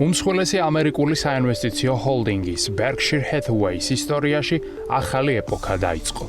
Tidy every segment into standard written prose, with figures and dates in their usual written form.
უმსხვილესი ამერიკული საინვესტიციო ჰოლდინგის Berkshire Hathaway-ის ისტორიაში ახალი ეპოქა დაიწყო.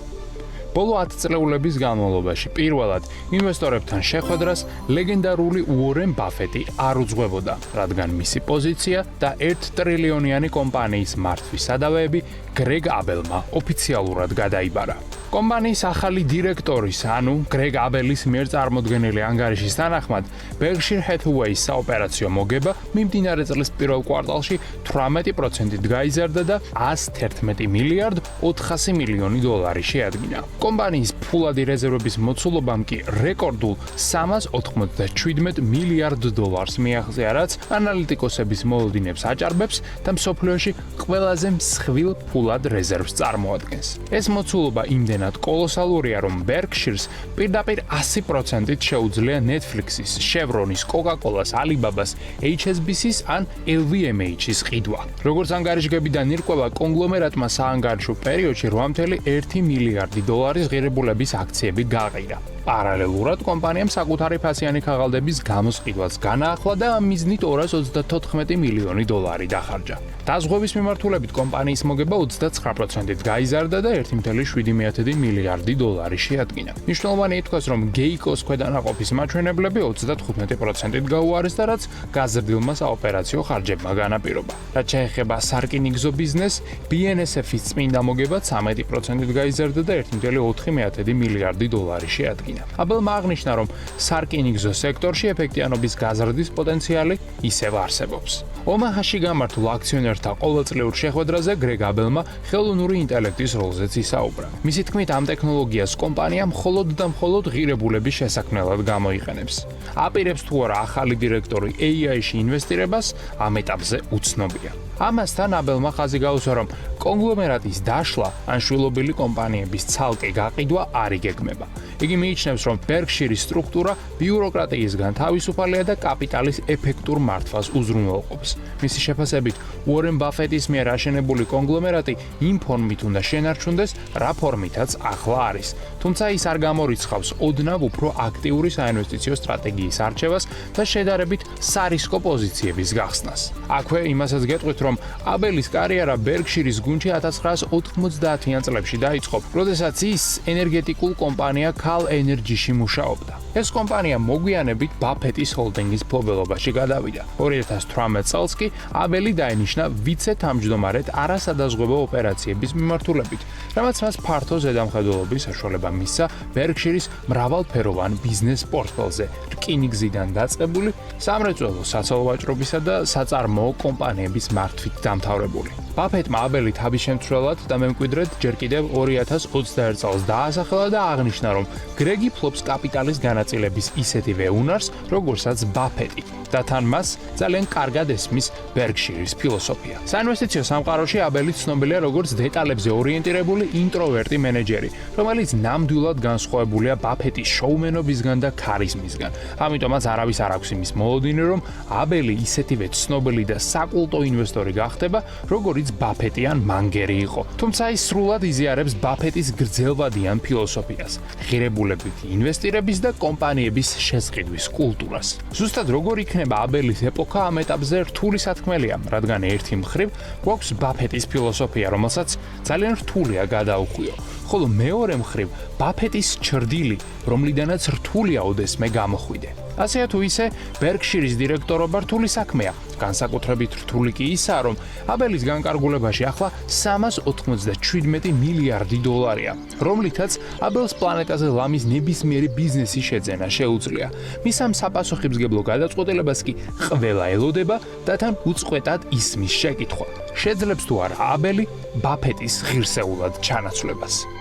ბოლო 10 წლეულების განმავლობაში პირველად ინვესტორებთან შეხვედრას ლეგენდარული უორენ ბაფეტი არ უძღვებოდა, რადგან მისი პოზიცია და 1 ტრილიონიანი კომპანიის მართვის სადავეები გრეგ აბელმა ოფიციალურად გადაიბარა. კომპანიის ახალი დირექტორის, ანუ გრეგ აბელის მიერ წარმოდგენილი ანგარიშის თანახმად, Berkshire Hathaway-ის საოპერაციო მოგება მიმდინარე წლის პირველ კვარტალში 18%-ით გაიზარდა და 111 მილიარდ 400 მილიონი დოლარი შეადგინა. კომპანიის ფულადი რეზერვების მოცულობამ კი რეკორდულ 397 მილიარდ დოლარს მიაღწია, რაც ანალიტიკოსების მოლოდინებს აჭარბებს და მსოფლიოში ყველაზე მსხვილ ფულად რეზერვს წარმოადგენს. ეს მოცულობა იმდენად კოლოსალურია, რომ Berkshire-ს პირდაპირ 100%-ით შეუძლია Netflix-ის, Chevron-ის, Coca-Cola-s, Alibaba-s, HSBC-s ან LVMH-ის ყიდვა. როგორც ანგარიშგებიდან ირკვევა, კონგლომერატმა საანგარიშო პერიოდში 8.1 მილიარდი დოლარის ღირებულების აქციები გაყიდა. პარალელურად კომპანიამ საკუთარი ფასიანი ქაღალდების გამოსყიდვაც განაახლა და ამ მიზნით 234 მილიონი დოლარი დახარჯა. დაზღვევის მიმართულებით კომპანიის მოგება 29%-ით გაიზარდა და 1.7 მილიარდი დოლარი შეადგინა. მნიშვნელოვანი ითქვას, რომ Geico-s ქვედანაყოფის მაჩვენებლები 35%-ით გაუარეს და რაც გაზრდილმა საოპერაციო ხარჯებმა განაპირობა. რაც შეეხება სარკინიგზო ბიზნესს, BNSF-ის წმინდა მოგება 13%-ით გაიზარდა და 1.4 მილიარდი დოლარი შეადგინა. აბელმა აღნიშნა, რომ სარკინიგზო სექტორში ეფექტიანობის გაზრდის პოტენციალი ისევ არსებობს. ომაჰაში გამართულ აქციონერთა ყოველწლიურ შეხვედრაზე გრეგ აბელმა ხელოვნური ინტელექტის როლზეც ისაუბრა. მისი თქმით, ამ ტექნოლოგიას კომპანია მხოლოდ და მხოლოდ ღირებულების შესაქმნელად გამოიყენებს. აპირებს თუ არა ახალი დირექტორი AI-ში ინვესტირებას, ამ ეტაპზე უცნობია. ამასთან აბელმა ხაზი გაუსვა, რომ კონგლომერატის დაშლა ან შვილობილი კომპანიების ცალკე გაყიდვა არ იგეგმება. იგი მიიჩნევს, რომ Berkshire-ის სტრუქტურა ბიუროკრატიისგან თავისუფალია და კაპიტალის ეფექტურ მართვას უზრუნველყოფს. მისი შეფასებით, უორენ ბაფეტის მიერ აშენებული კონგლომერატი იმ ფორმით უნდა შენარჩუნდეს, რა ფორმითაც ახლა არის. თუმცა ის არ გამორიცხავს ოდნავ უფრო აქტიური საინვესტიციო სტრატეგიის არჩევას და შედარებით სარისკო პოზიციების გახსნას. აქვე იმასაც გეტყვით, რომ აბელის კარიერა Berkshire-ის გუნდში 1990-იან წლებში დაიწყო, როდესაც ის ენერგეტიკულ კომპანია Cal Energy-ში მუშაობდა. ეს კომპანია მოგვიანებით ბაფეტის ჰოლდინგის მფლობელობაში გადავიდა. 2018 წელს კი აბელი დაინიშნა ვიცე-თავმჯდომარედ არასადაზღვევო ოპერაციების მიმართულებით, რამაც მას ფართო ზედამხედველობის საშუალება მისცა Berkshire-ის მრავალფეროვან ბიზნეს პორტფელზე, რკინიგზიდან დაწყებული, სამრეწველო, საცალო-ვაჭრობისა და საწარმოო კომპანიების მართვით დამთავრებული. ბაფეტმა აბელი თავის შემცვლელად და მემკვიდრედ ჯერ კიდევ 2021 წელს დაასახელა და აღნიშნა, რომ გრეგი ფლობს კაპიტალის განაწილების ისეთივე უნარს, როგორცაც ბაფეტი და თან მას ძალიან კარგად ესმის Berkshire-ის ფილოსოფია. საინვესტიციო სამყაროში აბელი ცნობილია როგორც დეტალებზე ორიენტირებული ინტროვერტი მენეჯერი, რომელიც ნამდვილად განსხვავებულია ბაფეტის შოუმენობისგან და ქარიზმისგან. ამიტომაც არავის არ აქვს იმის მოლოდინი, რომ აბელი ისეთივე ცნობილი და საკულტო ინვესტორი გახდება, როგორც ბაფეტი ან მანგერი იყო. თუმცა ის სრულად იზიარებს ბაფეტის გრძელვადიან ფილოსოფიას, ღირებულებითი ინვესტირების და კომპანიების შესყიდვის კულტურას. ზუსტად როგორ იქნება აბელის ეპოქა ამ ეტაპზე რთული სათქმელია, რადგან ერთი მხრივ გვაქვს ბაფეტის ფილოსოფია, რომელსაც ძალიან რთულია გადაუხვიო, ხოლო მეორე მხრივ ბაფეტის ჩრდილი, რომლიდანაც რთულია ოდესმე გამოხვიდე. ასეა თუ ისე, Berkshire-ის დირექტორობა რთული საქმეა. განსაკუთრებით რთული კი ისაა, რომ აბელის განკარგულებაში ახლა 397 მილიარდი დოლარია, რომლითაც აბელს პლანეტაზე ლამის ნებისმიერი ბიზნესი შეძენა შეუძლია. მის ამ საპასუხისმგებლო გადაწყვეტილებას კი ყველა ელოდება და თან უწყვეტად ისმის შეკითხვა. შეძლებს თუ არა აბელი ბაფეტის ღირსეულად ჩანაცვლებას.